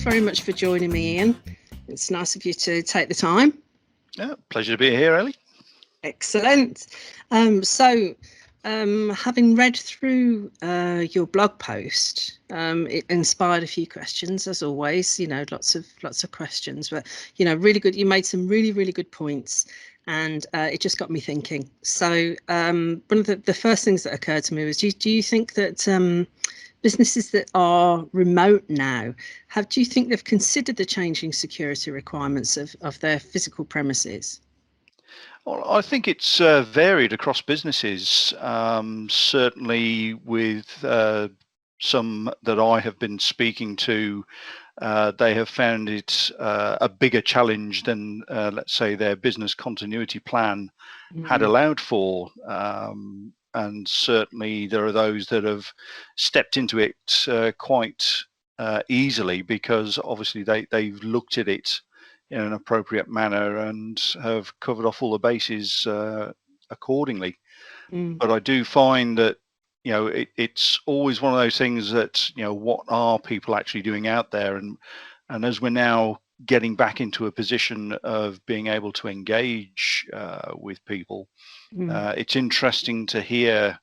very much for joining me, Ian. It's nice of you to take the time. Yeah, pleasure to be here, Ellie. Excellent. Having read through your blog post, it inspired a few questions, as always. Lots of questions, but really good. You made some really good points, and it just got me thinking. So one of the first things that occurred to me was, do you think that businesses that are remote now, do you think they've considered the changing security requirements of their physical premises? Well, I think it's varied across businesses. Certainly with some that I have been speaking to, they have found it a bigger challenge than, let's say, their business continuity plan had allowed for. And certainly there are those that have stepped into it quite easily, because obviously they've looked at it in an appropriate manner and have covered off all the bases accordingly. But I do find that it's always one of those things that what are people actually doing out there, and as we're now getting back into a position of being able to engage with people, it's interesting to hear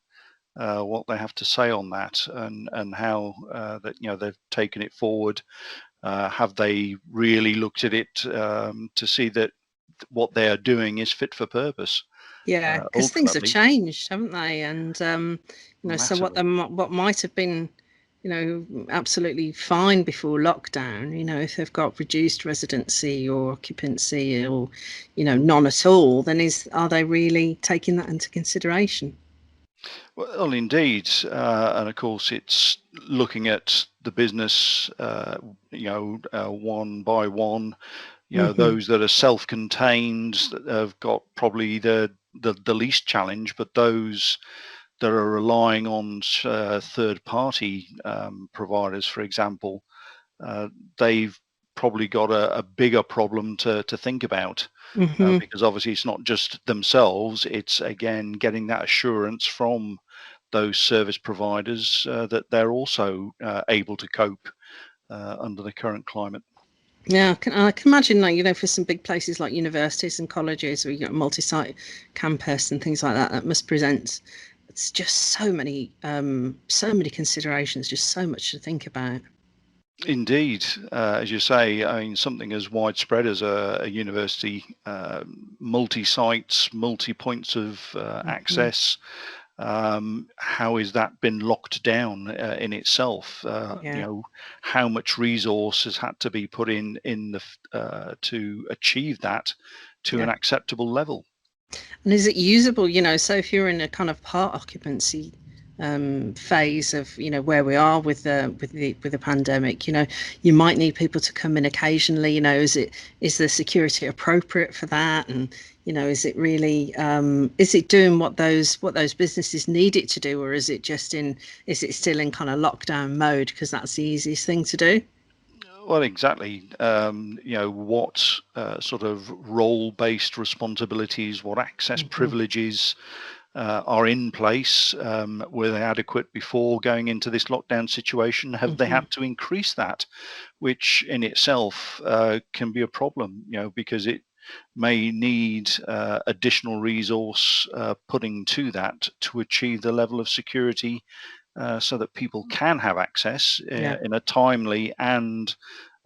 what they have to say on that, and how that they've taken it forward. Have they really looked at it to see that what they are doing is fit for purpose? Yeah, because things have changed, haven't they? And so what might have been absolutely fine before lockdown, if they've got reduced residency or occupancy, or none at all, then are they really taking that into consideration? Well, indeed, and of course, it's looking at the business, one by one. Those that are self-contained have got probably the least challenge, but those that are relying on third-party providers, for example, they've probably got a bigger problem to think about, because obviously it's not just themselves, it's again getting that assurance from those service providers that they're also able to cope under the current climate. Yeah, I can imagine, for some big places like universities and colleges, where you got multi-site campus and things like that, that must present, it's just so many considerations, just so much to think about. Indeed, as you say, I mean, something as widespread as a university, multi-sites, multi-points of access. How has that been locked down in itself? How much resource has had to be put in the to achieve that to an acceptable level? And is it usable? So if you're in a kind of part occupancy phase of where we are with the pandemic, you might need people to come in occasionally. Is the security appropriate for that? And is it really is it doing what those businesses need it to do, or is it still in kind of lockdown mode because that's the easiest thing to do? Well, exactly. What sort of role-based responsibilities, what access privileges are in place? Were they adequate before going into this lockdown situation? Have they had to increase that, which in itself can be a problem, because it may need additional resource putting to that to achieve the level of security so that people can have access in a timely and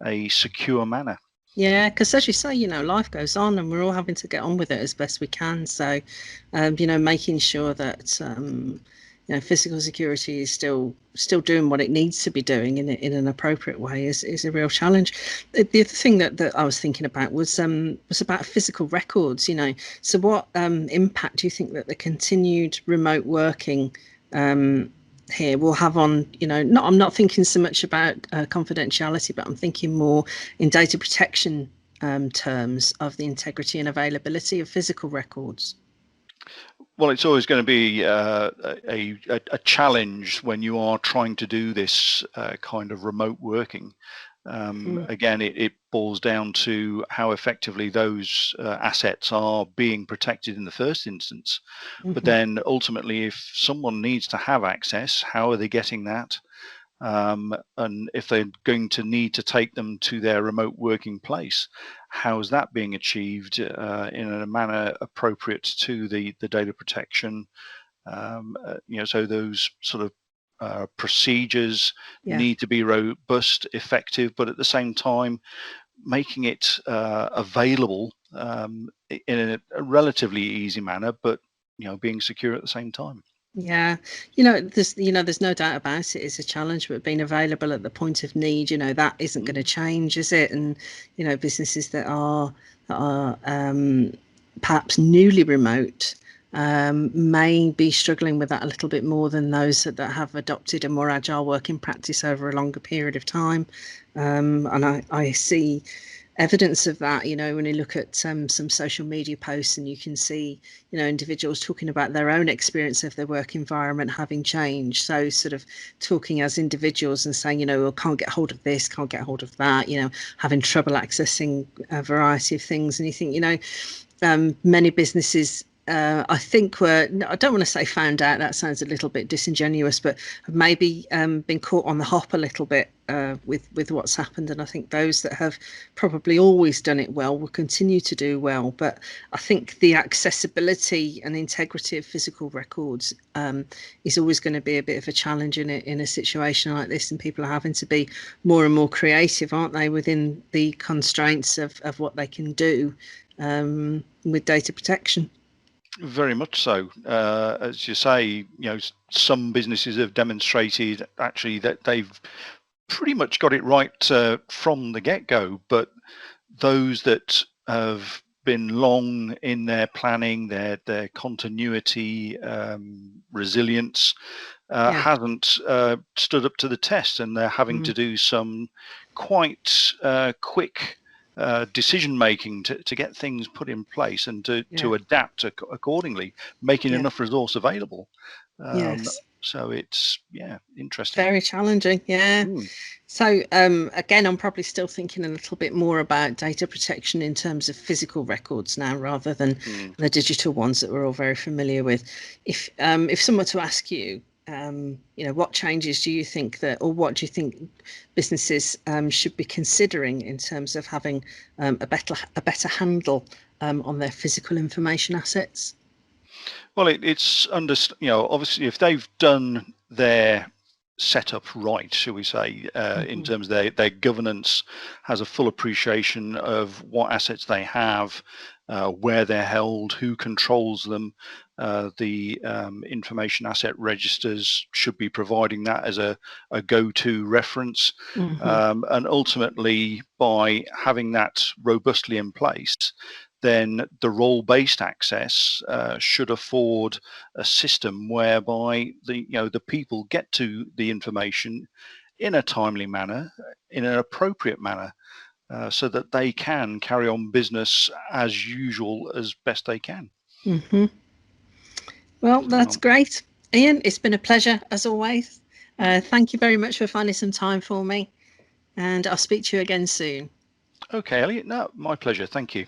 a secure manner. Yeah, because as you say, life goes on and we're all having to get on with it as best we can. So, making sure that, physical security is still doing what it needs to be doing in an appropriate way is a real challenge. The other thing that I was thinking about was about physical records, So what impact do you think that the continued remote working here will have on, I'm not thinking so much about confidentiality, but I'm thinking more in data protection terms of the integrity and availability of physical records? Well, it's always going to be a challenge when you are trying to do this kind of remote working. Again, it boils down to how effectively those assets are being protected in the first instance. But then ultimately, if someone needs to have access, how are they getting that? And if they're going to need to take them to their remote working place, how is that being achieved in a manner appropriate to the data protection? So those sort of procedures need to be robust, effective, but at the same time, making it available in a relatively easy manner, but being secure at the same time. Yeah, there's no doubt about it. It's a challenge, but being available at the point of need, that isn't going to change, is it? And businesses that are perhaps newly remote may be struggling with that a little bit more than those that have adopted a more agile working practice over a longer period of time. And I see evidence of that, when you look at some social media posts, and you can see, individuals talking about their own experience of their work environment having changed. So sort of talking as individuals and saying, well, can't get hold of this, can't get hold of that, having trouble accessing a variety of things. And you think, many businesses, I think I don't want to say found out, that sounds a little bit disingenuous, but have maybe been caught on the hop a little bit with what's happened. And I think those that have probably always done it well will continue to do well. But I think the accessibility and integrity of physical records is always going to be a bit of a challenge in a situation like this. And people are having to be more and more creative, aren't they, within the constraints of what they can do with data protection. Very much so. As you say, some businesses have demonstrated actually that they've pretty much got it right from the get-go, but those that have been long in their planning, their continuity, resilience, hasn't stood up to the test, and they're having to do some quite quick decision making to get things put in place and to adapt accordingly, making enough resource available. So it's interesting. Very challenging. So again, I'm probably still thinking a little bit more about data protection in terms of physical records now, rather than the digital ones that we're all very familiar with. If someone were to ask you, what changes do you think or what do you think businesses should be considering in terms of having a better handle on their physical information assets? Well, it's obviously if they've done their setup right, shall we say, in terms of their governance, has a full appreciation of what assets they have, where they're held, who controls them. The information asset registers should be providing that as a go-to reference. And ultimately, by having that robustly in place, then the role-based access should afford a system whereby the people get to the information in a timely manner, in an appropriate manner, so that they can carry on business as usual as best they can. Well, that's great. Ian, it's been a pleasure as always. Thank you very much for finding some time for me, and I'll speak to you again soon. Okay, Elliot. No, my pleasure. Thank you.